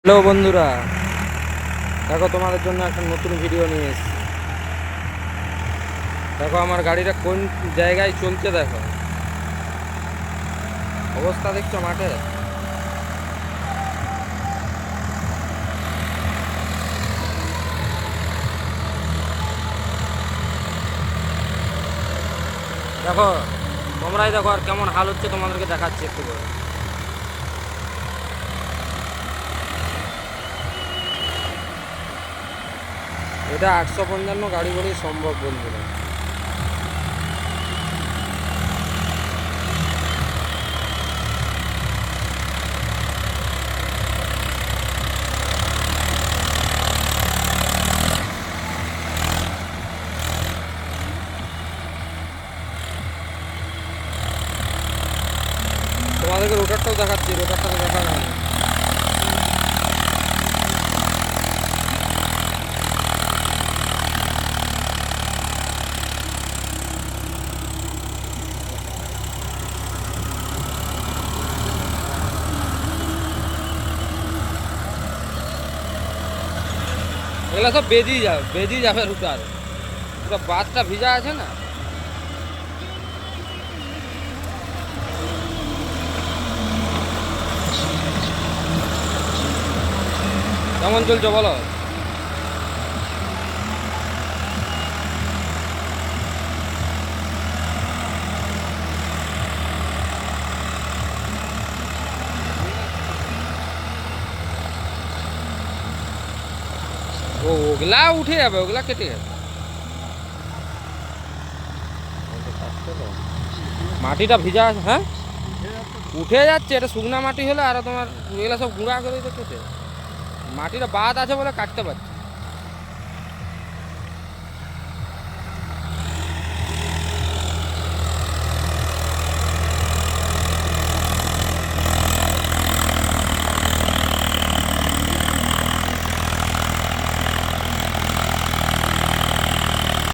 Hello বন্ধুরা, দেখো তোমাদের জন্য একটা নতুন ভিডিও নিয়ে এসেছি। দেখো আমার গাড়িটা কোন জায়গায় চলছে, দেখো অবস্থা দেখছো মাঠে। দেখো তোমরাই দেখো আর কেমন হাল হচ্ছে, তোমাদেরকে দেখাচ্ছি একটু করে। এটা 855 গাড়ি বলেই সম্ভব বন্ধুরা। তোমাদেরকে রোটারটাও দেখাচ্ছি, রোটারটাকে দেখা যায় না। এগুলো সব বেজিয়ে যাবে রোটার, পুরো বাসটা ভিজা আছে না। কেমন চলছে বলো। ওগুলা উঠে যাবে, ওগুলা কেটে যাবে। মাটিটা ভিজা আছে, হ্যাঁ উঠে যাচ্ছে। এটা শুকনা মাটি হলে আর তোমার এগুলো সব গুঁড়া করে কেটে, মাটিটা বাদ আছে বলে কাটতে পারছি।